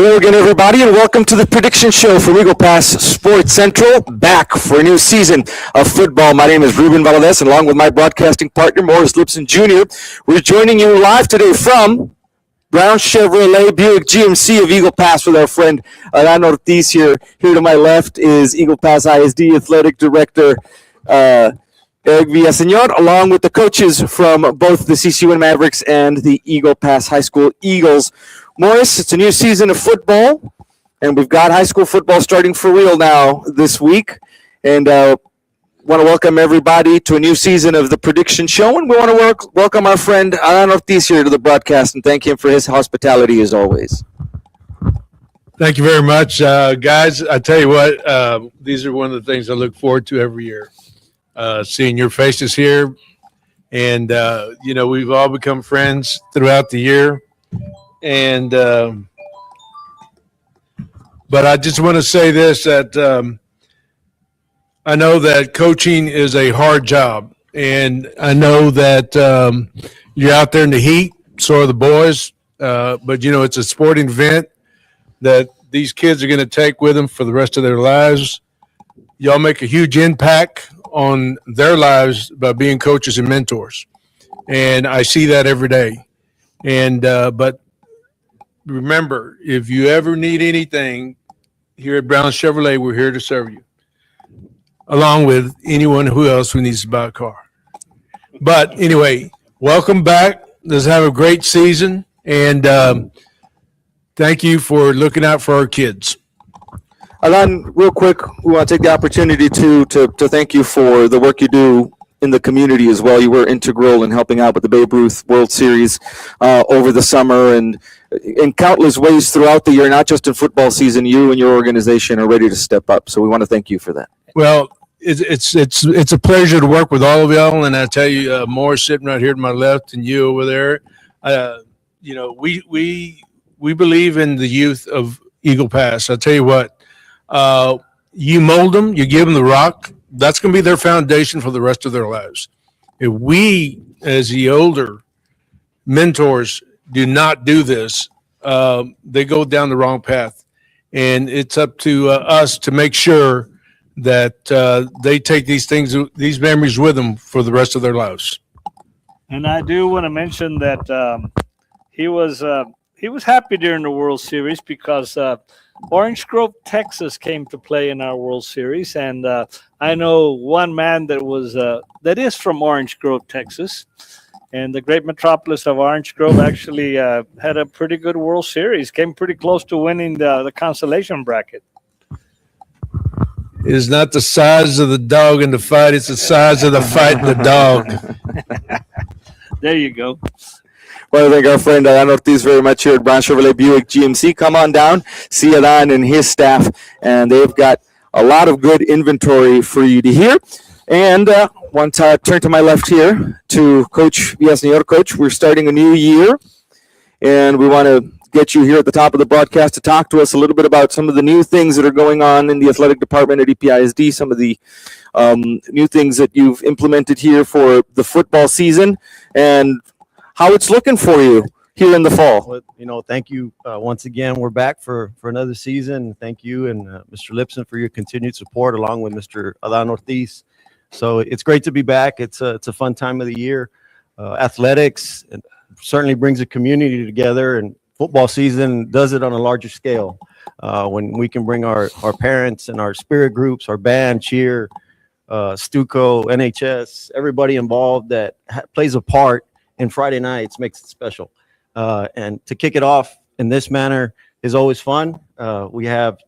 Hello again, everybody, and welcome to the Prediction Show for Eagle Pass Sports Central, back for a new season of football. My name is Ruben Valadez, and along with my broadcasting partner, Morris Lipson Jr., we're joining you live today from Brown Chevrolet Buick GMC of Eagle Pass with our friend Alan Ortiz here. Here to my left is Eagle Pass ISD Athletic Director Eric Villaseñor, along with the coaches from both the CCUN Mavericks and the Eagle Pass High School Eagles. Morris, it's a new season of football, and we've got high school football starting for real now this week. And want to welcome everybody to a new season of the Prediction Show, and we want to welcome our friend Alan Ortiz here to the broadcast and thank him for his hospitality as always. Thank you very much, guys. I tell you what, these are one of the things I look forward to every year, seeing your faces here. And, we've all become friends throughout the year. And but I just want to say this, that I know that coaching is a hard job, and I know that you're out there in the heat, so are the boys, but it's a sporting event that these kids are going to take with them for the rest of their lives. Y'all make a huge impact on their lives by being coaches and mentors, and I see that every day. And but remember, if you ever need anything here at Brown Chevrolet, we're here to serve you, along with anyone who needs to buy a car. But anyway, welcome back. Let's have a great season, and thank you for looking out for our kids. Alan, real quick, we want to take the opportunity to thank you for the work you do in the community as well. You were integral in helping out with the Babe Ruth World Series over the summer, and in countless ways throughout the year, not just in football season. You and your organization are ready to step up, so we want to thank you for that. Well, it's a pleasure to work with all of y'all, and I tell you, Morris sitting right here to my left, and you over there. We believe in the youth of Eagle Pass. I tell you what, you mold them, you give them the rock. That's going to be their foundation for the rest of their lives. If we, as the older mentors, do not do this, they go down the wrong path. And it's up to us to make sure that they take these memories with them for the rest of their lives. And I do want to mention that he was happy during the World Series because Orange Grove, Texas came to play in our World Series, and I know one man that is from Orange Grove, Texas, and the great metropolis of Orange Grove actually had a pretty good World Series, came pretty close to winning the consolation bracket. It is not the size of the dog in the fight, it's the size of the fight in the dog. There you go. Well, I thank our friend Alan Ortiz very much here at Brown Chevrolet Buick GMC. Come on down, see Alan and his staff, and they've got a lot of good inventory for you to hear. And want to turn to my left here to Coach Villaseñor. Coach, we're starting a new year, and we want to get you here at the top of the broadcast to talk to us a little bit about some of the new things that are going on in the athletic department at EPISD, some of the new things that you've implemented here for the football season, and how it's looking for you here in the fall. Well, thank you once again. We're back for another season. Thank you and Mr. Lipson for your continued support, along with Mr. Alan Ortiz. So it's great to be back. It's a fun time of the year. Athletics certainly brings a community together, and football season does it on a larger scale. When we can bring our parents and our spirit groups, our band, cheer, Stuco, NHS, everybody involved that plays a part in Friday nights makes it special. And to kick it off in this manner is always fun. We have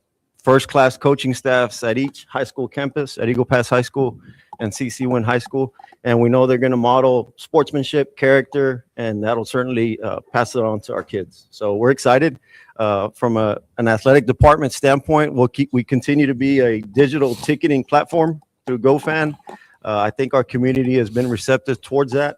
first-class coaching staffs at each high school campus, at Eagle Pass High School and CCUN High School. And we know they're going to model sportsmanship, character, and that'll certainly pass it on to our kids. So we're excited. From an athletic department standpoint, we continue to be a digital ticketing platform through GoFan. I think our community has been receptive towards that.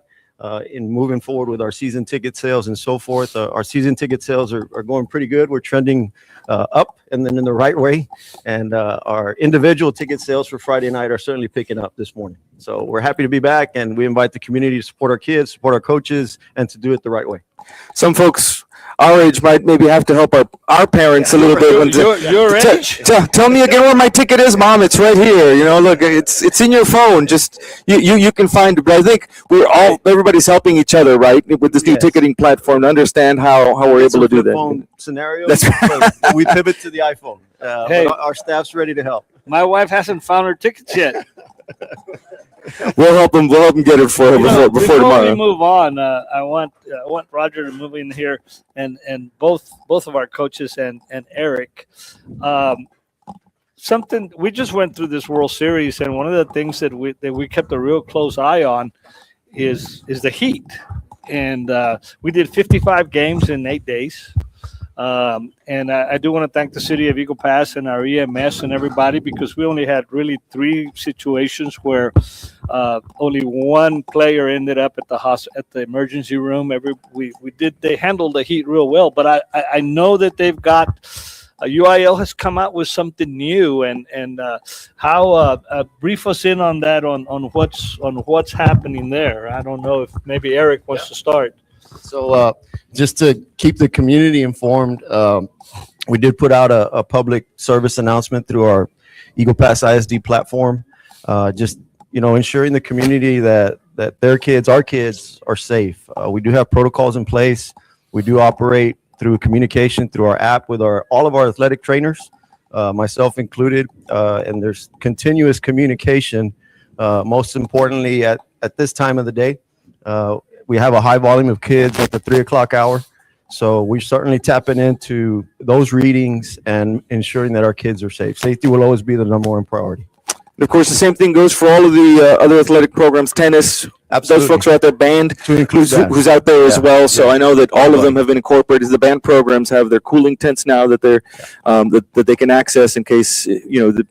In moving forward with our season ticket sales and so forth. Our season ticket sales are going pretty good. We're trending up and then in the right way. And our individual ticket sales for Friday night are certainly picking up this morning. So we're happy to be back, and we invite the community to support our kids, support our coaches, and to do it the right way. Some folks our age might maybe have to help our parents a little bit. Your age? Tell me again where my ticket is, Mom. It's right here. Look, it's in your phone. Just you can find it. But I think everybody's helping each other, right, with this new ticketing platform to understand how we're able to do that. Phone scenario. That's right. We pivot to the iPhone. Hey. But our staff's ready to help. My wife hasn't found her tickets yet. We'll help them get it for her before tomorrow. We move on, I want Roger to move in here, and both of our coaches and Eric. Something we just went through this World Series, and one of the things that we kept a real close eye on is the heat, and we did 55 games in 8 days. And I do want to thank the city of Eagle Pass and our EMS and everybody, because we only had really 3 situations where only one player ended up at the emergency room. They handled the heat real well, but I know that they've got UIL has come out with something new, and how brief us in on that on what's happening there. I don't know if maybe Eric wants to start. So just to keep the community informed, we did put out a public service announcement through our Eagle Pass ISD platform, just ensuring the community that our kids are safe. We do have protocols in place. We do operate through communication through our app with all of our athletic trainers, myself included, and there's continuous communication. Most importantly, at this time of the day, we have a high volume of kids at the 3:00 hour. So we're certainly tapping into those readings and ensuring that our kids are safe. Safety will always be the number one priority. And of course, the same thing goes for all of the other athletic programs, tennis. Absolutely. Those folks are out there, band, To include that. who's out there as well. So I know that all of them have been incorporated. The band programs have their cooling tents now that they're that they can access in case the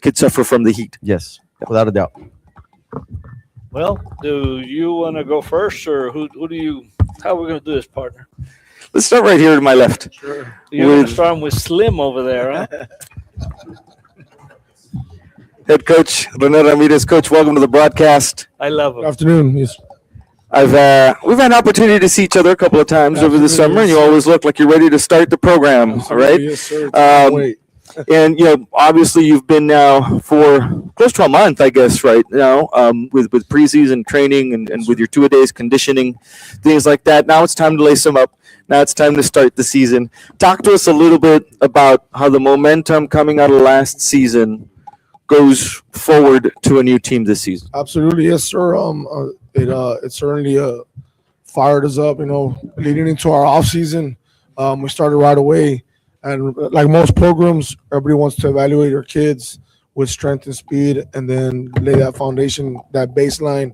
kids suffer from the heat. Yes, without a doubt. Well, do you want to go first, or how are we going to do this, partner? Let's start right here to my left. Sure. You're going to start with Slim over there, huh? Head coach René Ramirez. Coach, welcome to the broadcast. I love him. Good afternoon. Yes. We've had an opportunity to see each other a couple of times over the summer, and you always look like you're ready to start the program. All right. Yes, sir. Wait. And obviously you've been now for close to a month, I guess, right now, with preseason training and with your 2-a-days conditioning, things like that. Now it's time to lace them up. Now it's time to start the season. Talk to us a little bit about how the momentum coming out of last season goes forward to a new team this season. Absolutely, yes, sir. It certainly fired us up. Leading into our off season, we started right away. And like most programs, everybody wants to evaluate their kids with strength and speed, and then lay that foundation, that baseline,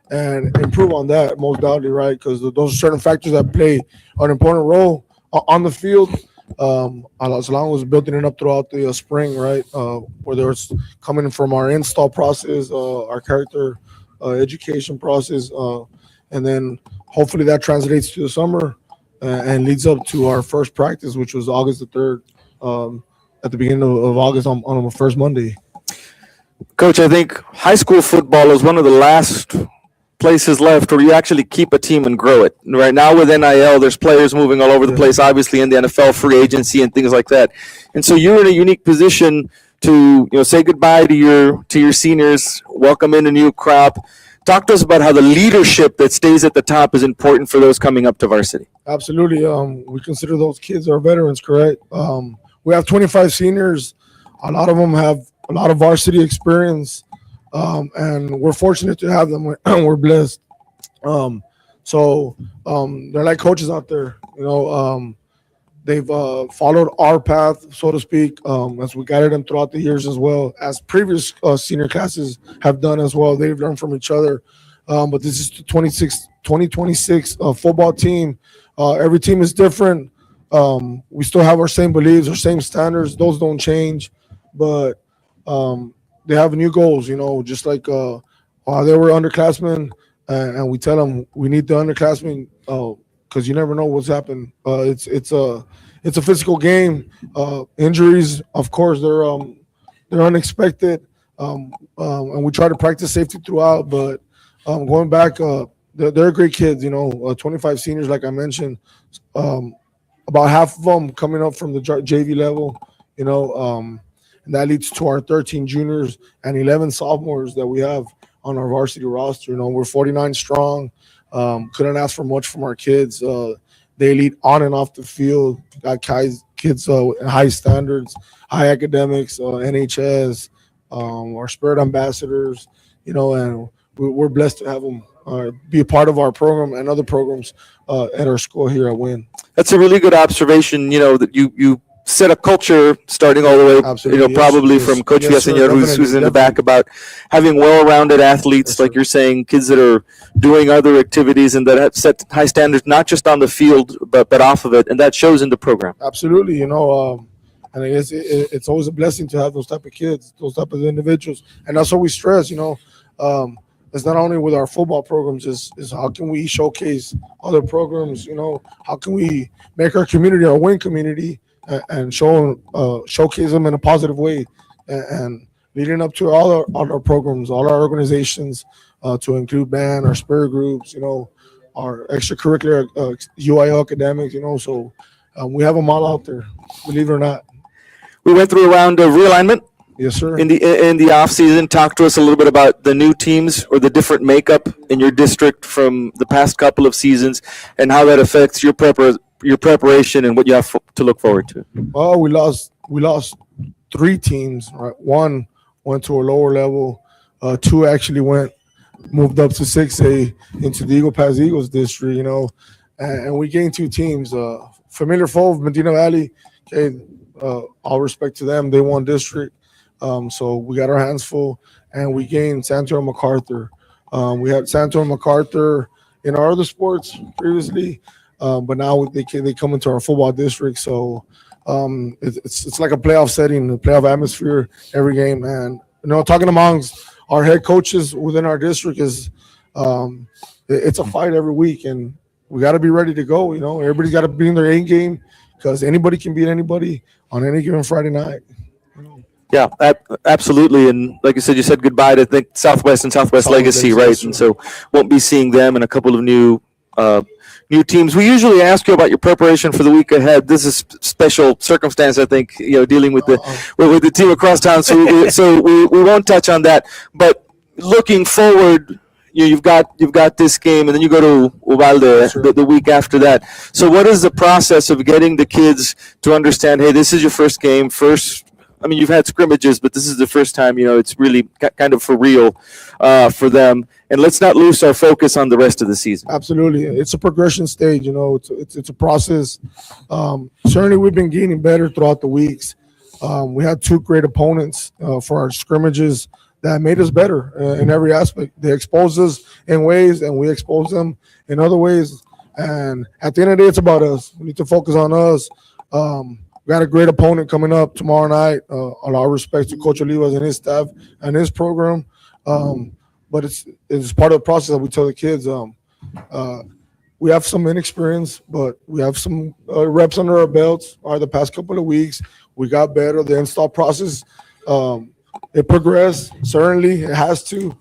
and improve on that, most doubtedly, right? Because those are certain factors that play an important role on the field, as long as building it up throughout the spring, right? Whether it's coming from our install process, our character education process, and then hopefully that translates to the summer. And leads up to our first practice, which was August the 3rd, at the beginning of August on the first Monday. Coach, I think high school football is one of the last places left where you actually keep a team and grow it. Right now with NIL, there's players moving all over the place, obviously in the NFL free agency and things like that. And so you're in a unique position to say goodbye to your seniors, welcome in a new crop. Talk to us about how the leadership that stays at the top is important for those coming up to varsity. Absolutely. We consider those kids our veterans, correct? We have 25 seniors. A lot of them have a lot of varsity experience, and we're fortunate to have them. We're blessed. So they're like coaches out there. They've followed our path, so to speak, as we guided them throughout the years, as well as previous senior classes have done as well. They've learned from each other. But this is the 2026 football team. Every team is different. We still have our same beliefs, our same standards. Those don't change. But they have new goals, just like while they were underclassmen, and we tell them we need the underclassmen because you never know what's happened. It's a physical game. Injuries, of course, they're unexpected, and we try to practice safety throughout. But going back, they're great kids. 25 seniors, like I mentioned. about half of them coming up from the JV level, and that leads to our 13 juniors and 11 sophomores that we have on our varsity roster. We're 49 strong. Couldn't ask for much from our kids. They lead on and off the field. Got kids high standards, high academics, NHS, our spirit ambassadors, and we're blessed to have them be a part of our program and other programs at our school here at Wynn. That's a really good observation. That you set a culture starting all the way. Absolutely, probably yes, from Coach yes, sir, Villaseñor, who's in the back, about having well-rounded athletes, Yes, like sir. you're saying, kids that are doing other activities and that have set high standards, not just on the field but off of it, and that shows in the program. Absolutely, and I guess it's always a blessing to have those type of kids, those type of individuals, and that's what we stress. It's not only with our football programs, is how can we showcase other programs? How can we make our community, our Wynn community, and showcase them in a positive way, and leading up to all our programs, all our organizations, to include band, our spirit groups, our extracurricular UIL academics, so we have them all out there, believe it or not. We went through a round of realignment Yes, sir. in the off season. Talk to us a little bit about the new teams or the different makeup in your district from the past couple of seasons, and how that affects your preparation and what you have to look forward to. Well, we lost 3 teams. Right, 1 went to a lower level. 2 actually moved up to 6A into the Eagle Pass Eagles district. And we gained 2 teams. Familiar foe of Medina Valley. Okay, all respect to them. They won district. So we got our hands full, and we gained Santo and MacArthur. We had Santo and MacArthur in our other sports previously, but now they come into our football district. So it's like a playoff setting, a playoff atmosphere every game. And talking amongst our head coaches within our district is it's a fight every week, and we got to be ready to go. Everybody's got to be in their A game, because anybody can beat anybody on any given Friday night. Yeah, absolutely. And like you said goodbye to Southwest and Southwest Legacy, right? Yes, And so won't be seeing them and a couple of new teams. We usually ask you about your preparation for the week ahead. This is special circumstance, I think, dealing with with the team across town. So we won't touch on that. But looking forward, you've got this game, and then you go to Uvalde the week after that. So what is the process of getting the kids to understand, hey, this is your first game, you've had scrimmages, but this is the first time, it's really kind of for real for them. And let's not lose our focus on the rest of the season. Absolutely. It's a progression stage, it's a process. Certainly we've been getting better throughout the weeks. We had 2 great opponents for our scrimmages that made us better in every aspect. They exposed us in ways, and we exposed them in other ways. And at the end of the day, it's about us. We need to focus on us. We got a great opponent coming up tomorrow night. On our respect to Coach Olivas and his staff and his program, but it's part of the process that we tell the kids. We have some inexperience, but we have some reps under our belts. The past couple of weeks, we got better. The install process, it progressed. Certainly, it has to.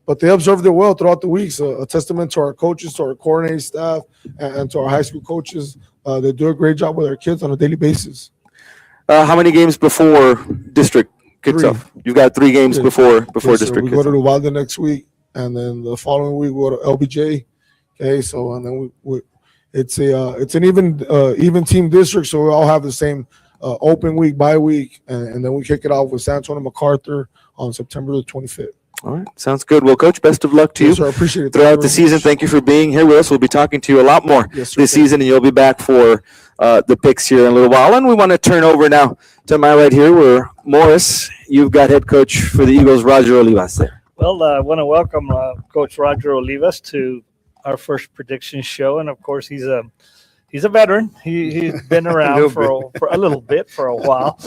But they observed it well throughout the weeks. A testament to our coaches, to our coordinating staff, and to our high school coaches. They do a great job with our kids on a daily basis. How many games before district kicks 3. off? You've got 3 games before Yes, sir. district We kicks go off. to Uvalde next week, and then the following week we go to LBJ. Okay, so and then it's an even team district, so we all have the same open week, bye week, and then we kick it off with San Antonio MacArthur on September the 25th. All right, sounds good. Well, Coach, best of luck to you. Yes, sir, I appreciate it. Throughout the season. Thank you for being here with us. We'll be talking to you a lot more Yes, sir. this season, and you'll be back for the picks here in a little while. And we want to turn over now to my right here, where Morris, you've got head coach for the Eagles, Roger Olivas there. Well, I want to welcome Coach Roger Olivas to our first prediction show, and of course, he's a veteran. He's been around for a little bit, for a while.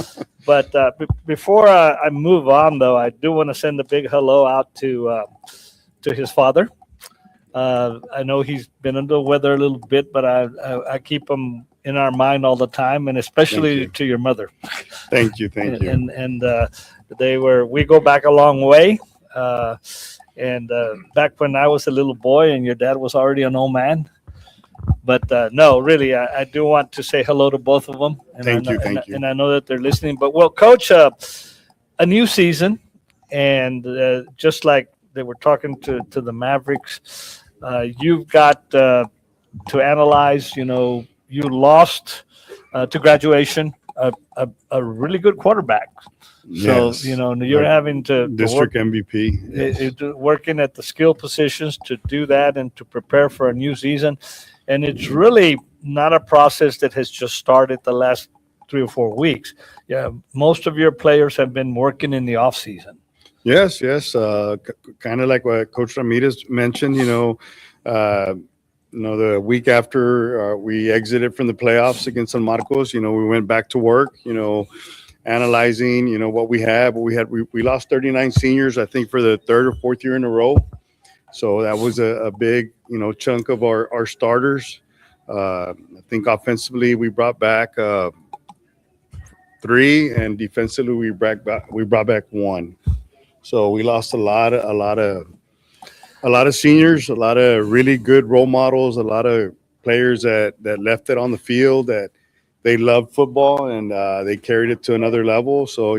But before I move on, though, I do want to send a big hello out to his father. I know he's been under the weather a little bit, but I keep him in our mind all the time, and especially to your mother. Thank you. And we go back a long way. And back when I was a little boy and your dad was already an old man, But no, really, I do want to say hello to both of them. And Thank I you, know, thank you. And I know that they're listening. But, well, Coach, a new season, and just like they were talking to the Mavericks, you've got to analyze, you lost to graduation a really good quarterback. So, Yes. you're having to work, District MVP. Yes. working at the skill positions to do that and to prepare for a new season. And it's really not a process that has just started the last 3 or 4 weeks. Yeah, most of your players have been working in the off season. Yes, yes. Kind of like what Coach Ramirez mentioned, the week after we exited from the playoffs against San Marcos, we went back to work, analyzing, what we had. But we lost 39 seniors, I think, for the third or fourth year in a row. So that was a big, chunk of our starters. I think offensively we brought back 3, and defensively we brought back 1. So we lost a lot of seniors, a lot of really good role models, a lot of players that left it on the field, that they loved football, and they carried it to another level. So,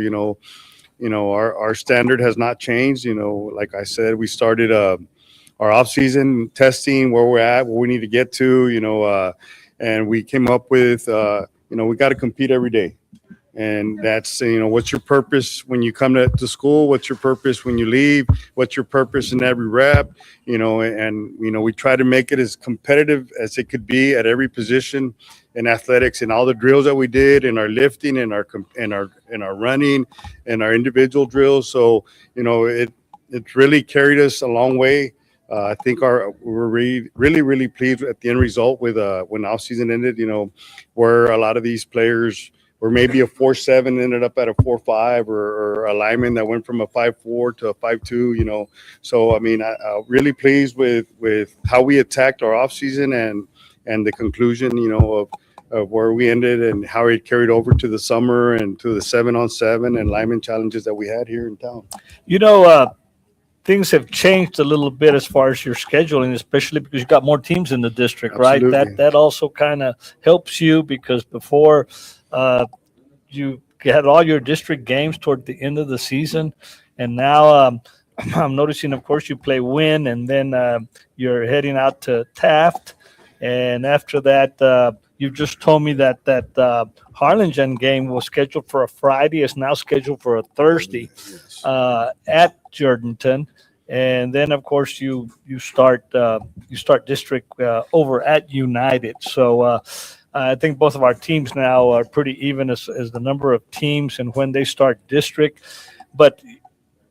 our standard has not changed. Like I said, we started our off-season testing where we're at, where we need to get to, and we came up with, we got to compete every day. And that's, what's your purpose when you come to school? What's your purpose when you leave? What's your purpose in every rep? We try to make it as competitive as it could be at every position in athletics, and all the drills that we did, in our lifting, and our running, and our individual drills. So, it really carried us a long way. I think we're really pleased at the end result with when off season ended, where a lot of these players or maybe a 4.7 ended up at a 4.5, or a lineman that went from a 5.4 to a 5.2, So, I'm really pleased with how we attacked our offseason and the conclusion, of where we ended, and how it carried over to the summer and to the 7-on-7 and lineman challenges that we had here in town. Things have changed a little bit as far as your scheduling, especially because you've got more teams in the district, Absolutely. right? That also kind of helps you, because before you had all your district games toward the end of the season, and now I'm noticing, of course, you play Wynn, and then you're heading out to Taft, and after that, you just told me that Harlingen game was scheduled for a Friday, is now scheduled for a Thursday at Jordanton. And then, of course, you start district over at United. So I think both of our teams now are pretty even as the number of teams and when they start district. But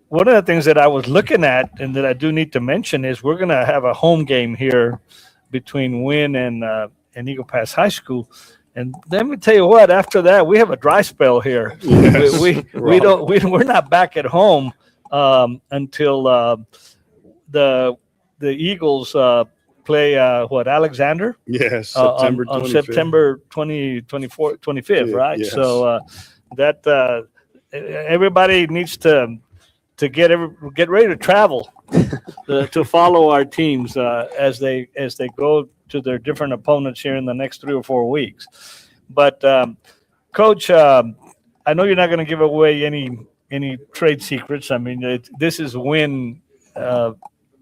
one of the things that I was looking at and that I do need to mention is we're going to have a home game here between Wynn and Eagle Pass High School. And let me tell you what, after that, we have a dry spell here. Yes, We're not back at home until the Eagles play Alexander? Yes, September 25th. On September 25th, right? Yes. So that everybody needs to get ready to travel to follow our teams as they go to their different opponents here in the next 3 or 4 weeks. But Coach, I know you're not going to give away any trade secrets. This is Wynn.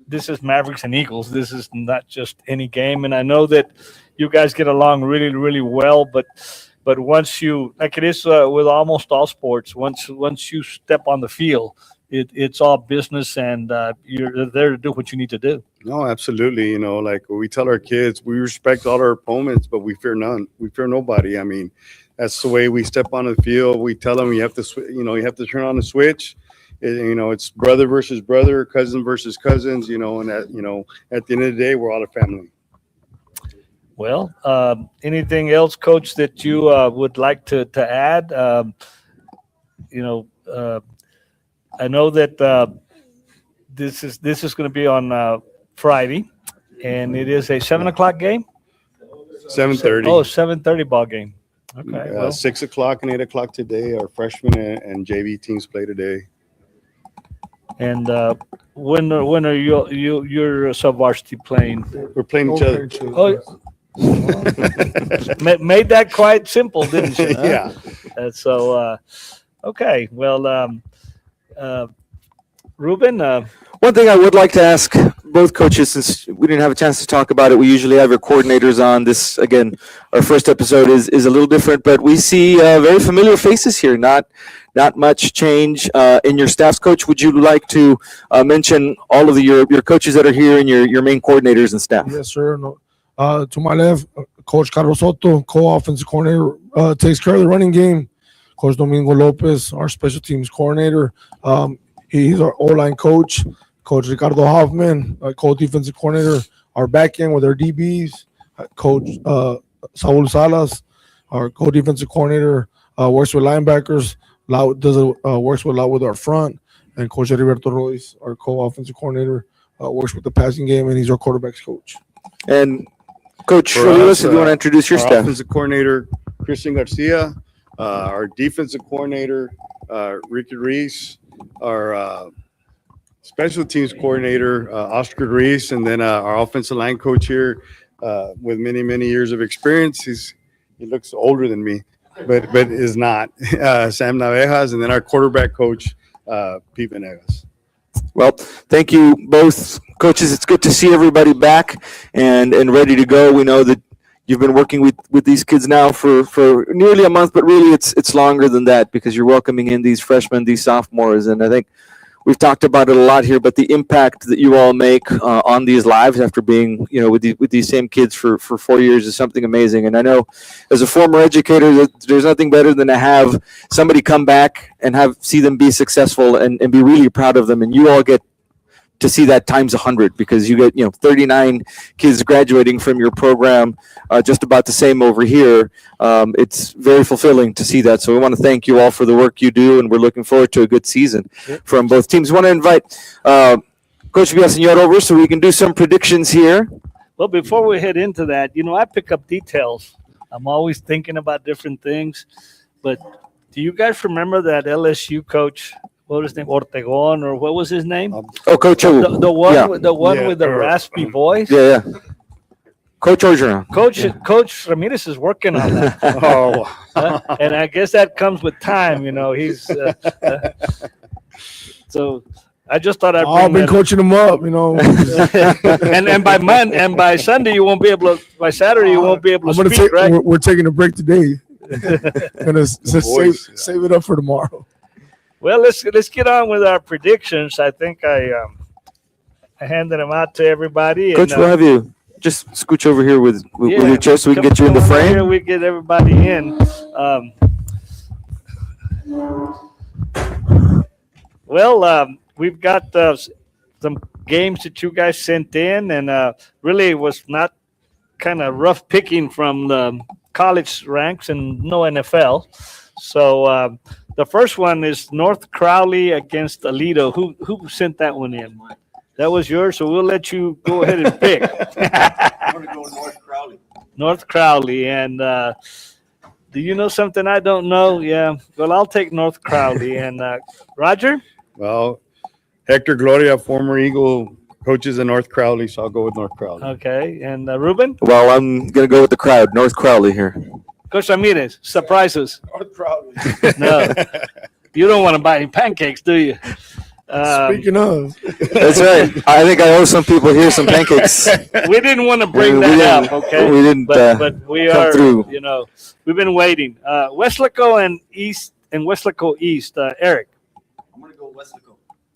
This is Mavericks and Eagles. This is not just any game. And I know that you guys get along really, really well. But once you, like it is with almost all sports, once you step on the field, it's all business, and you're there to do what you need to do. No, absolutely. Like we tell our kids, we respect all our opponents, but we fear none. We fear nobody. That's the way we step on the field. We tell them you have to, you have to turn on the switch. It's brother versus brother, cousin versus cousins. And that, at the end of the day, we're all a family. Well, anything else, Coach, that you would like to add? I know that this is going to be on Friday, and it is a 7:00 game. 7:30. Oh, 7:30 ball game. Okay. 6 o'clock and 8 o'clock today. Our freshman and JV teams play today. And when are your sub varsity playing? We're playing each other. Made that quite simple, didn't you? Huh? Yeah. So, okay. Well, Ruben, One thing I would like to ask both coaches, since we didn't have a chance to talk about it, we usually have your coordinators on. This, again, our first episode is a little different, but we see very familiar faces here. Not much change in your staffs. Coach, would you like to mention all of your coaches that are here and your main coordinators and staff? Yes, sir. No. To my left, Coach Carlos Soto, co-offensive coordinator, takes care of the running game. Coach Domingo Lopez, our special teams coordinator. He's our O-line coach. Coach Ricardo Hoffman, co-defensive coordinator. Our back end with our DBs. Coach Saul Salas, our co-defensive coordinator, works with linebackers. Works a lot with our front. And Coach Heriberto Royce, our co-offensive coordinator, works with the passing game, and he's our quarterback's coach. And Coach For Rodriguez, us, if you want to introduce your our staff. offensive coordinator, Christian Garcia, our defensive coordinator, Ricky Reese, our special teams coordinator, Oscar Reese, and then our offensive line coach here with many, many years of experience. He looks older than me, but is not. Sam Navejas, and then our quarterback coach, Pete Venegas. Well, thank you both, coaches. It's good to see everybody back and ready to go. We know that you've been working with these kids now for nearly a month, but really it's longer than that because you're welcoming in these freshmen, these sophomores, and I think we've talked about it a lot here. But the impact that you all make on these lives after being, with these same kids for 4 years is something amazing. And I know, as a former educator, that there's nothing better than to have somebody come back and see them be successful and be really proud of them. And you all get to see that times 100 because you get 39 kids graduating from your program, just about the same over here. It's very fulfilling to see that. So we want to thank you all for the work you do, and we're looking forward to a good season from both teams. We want to invite Coach Villaseñor over so we can do some predictions here. well, before we head into that, I pick up details. I'm always thinking about different things. But do you guys remember that LSU coach? What was his name? Ortegon, or what was his name? Coach O. The one, Yeah. with the Yeah. raspy voice. Yeah. Coach Orgeron. Coach Ramirez is working on that. And I guess that comes with time. He's so. I just thought I'd I've bring been that. coaching them up, and by Sunday you won't be able to. By Saturday you won't be able I'm to gonna speak, right? we're taking a break today. Gonna save it up for tomorrow. Well, let's get on with our predictions. I think I handed them out to everybody. Coach, we'll have you just scooch over here with your chair so we can get you in the come over frame. Here, we get everybody in. We've got some games that you guys sent in, and really it was not kind of rough picking from the college ranks and no NFL. So the first one is North Crowley against Aledo. Who sent that one in? That was yours, so we'll let you go ahead and pick. I'm going to go North Crowley. North Crowley. And do you know something I don't know? Yeah. Well, I'll take North Crowley. And Roger? Well, Hector Gloria, former Eagle, coaches in North Crowley, so I'll go with North Crowley. Okay. And Ruben? Well, I'm going to go with the crowd. North Crowley here. Coach Ramirez, surprises. North Crowley. No. You don't want to buy any pancakes, do you? Speaking of, That's right. I think I owe some people here some pancakes. We didn't want to bring We that didn't- up, okay? we didn't, But we come are, through. we've been waiting. Weslaco and Weslaco East. Eric. I'm going to go Weslaco.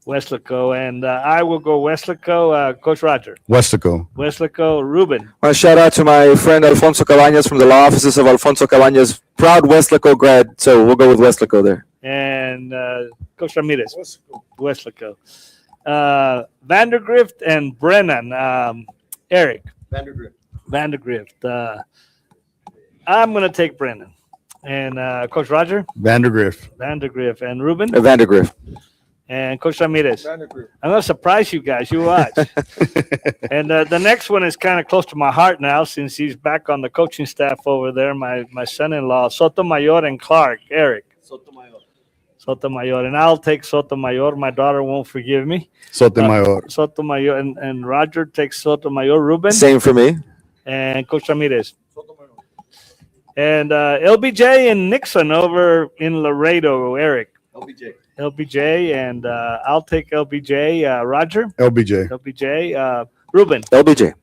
Weslaco, and I will go Weslaco. Coach Roger. Westico. Weslaco. Ruben. I want to shout out to my friend Alfonso Cabañas from the law offices of Alfonso Cabañas, proud Westlaco grad. So we'll go with Westlaco there. And Coach Ramirez. Weslaco. Vandergrift and Brennan. Eric. Vandergrift. I'm going to take Brennan. And Coach Roger. Vandergrift. Vandergrift. And Ruben. Vandergrift. And Coach Ramirez. I'm going to surprise you guys. You watch. And the next one is kind of close to my heart now since he's back on the coaching staff over there, my son-in-law, Sotomayor and Clark. Eric. Sotomayor. And I'll take Sotomayor. My daughter won't forgive me. Sotomayor. Sotomayor. And Roger takes Sotomayor. Ruben. Same for me. And Coach Ramirez. And LBJ and Nixon over in Laredo, Eric. LBJ. LBJ, and I'll take LBJ. Roger? LBJ. LBJ. Ruben? LBJ.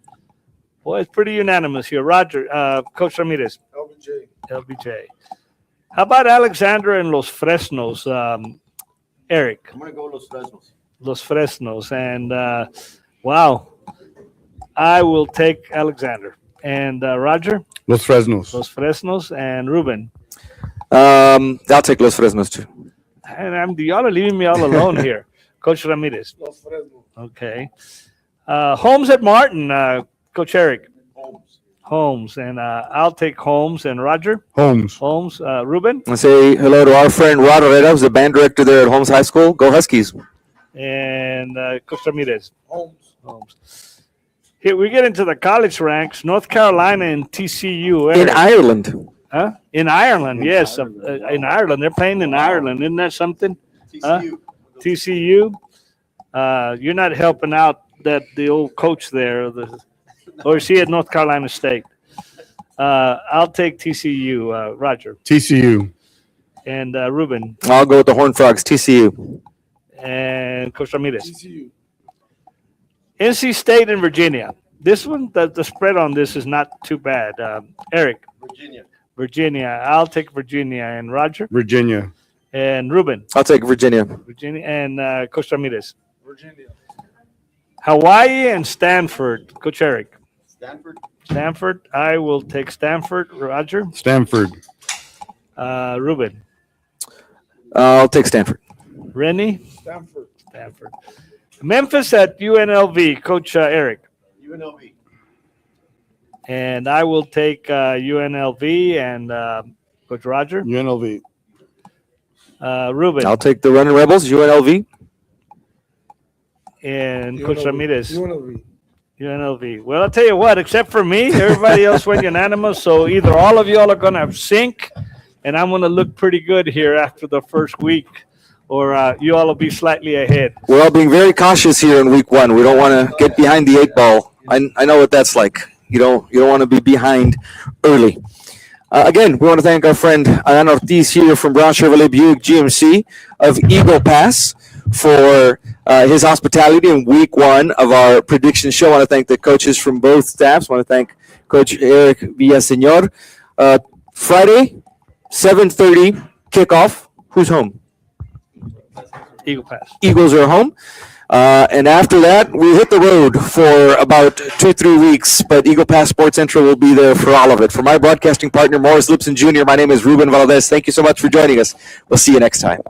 Boy, it's pretty unanimous here. Roger, Coach Ramirez. LBJ. LBJ. How about Alexandra and Los Fresnos? Eric? I'm going to go Los Fresnos. Los Fresnos. And wow, I will take Alexander. And Roger? Los Fresnos. Los Fresnos. And Ruben? I'll take Los Fresnos too. And y'all are leaving me all alone here. Coach Ramirez. Los Fresno. Okay. Holmes at Martin. Coach Eric. Holmes. Holmes. And I'll take Holmes. And Roger? Holmes. Holmes. Ruben? I say hello to our friend Rod Herrera, who's the band director there at Holmes High School. Go Huskies. And Coach Ramirez. Holmes. Holmes. Here we get into the college ranks. North Carolina and TCU. In Eric. Ireland. Huh? In Ireland, yes. In Ireland. They're playing in Ireland. Isn't that something? TCU. TCU. You're not helping out the old coach there. Or is he at North Carolina State? I'll take TCU, Roger. TCU. And Ruben. I'll go with the Horned Frogs, TCU. And Coach Ramirez. TCU. NC State and Virginia. This one, the spread on this is not too bad. Eric. Virginia. Virginia. I'll take Virginia. And Roger. Virginia. And Ruben. I'll take Virginia. Virginia. And Coach Ramirez. Virginia. Hawaii and Stanford. Coach Eric. Stanford. Stanford. I will take Stanford. Roger. Stanford. Ruben. I'll take Stanford. Rennie. Stanford. Stanford. Memphis at UNLV. Coach Eric. UNLV. And I will take UNLV and Coach Roger. UNLV. Ruben. I'll take the Running Rebels, UNLV. And Coach UNLV. Ramirez. UNLV. UNLV. Well, I'll tell you what, except for me, everybody else went unanimous. So either all of y'all are going to sink, and I'm going to look pretty good here after the first week, or you all will be slightly ahead. We're all being very cautious here in week one. We don't want to get behind the 8 ball. I know what that's like. You don't want to be behind early. Again, we want to thank our friend Alan Ortiz here from Brown Chevrolet Buick GMC of Eagle Pass for his hospitality in week one of our prediction show. I want to thank the coaches from both staffs. I want to thank Coach Eric Villaseñor. Friday, 7:30 kickoff. Who's home? Eagle Pass. Eagles are home. And after that, we hit the road for about 2-3 weeks, but Eagle Pass Sports Central will be there for all of it. For my broadcasting partner, Morris Lipson Jr., my name is Ruben Valdez. Thank you so much for joining us. We'll see you next time.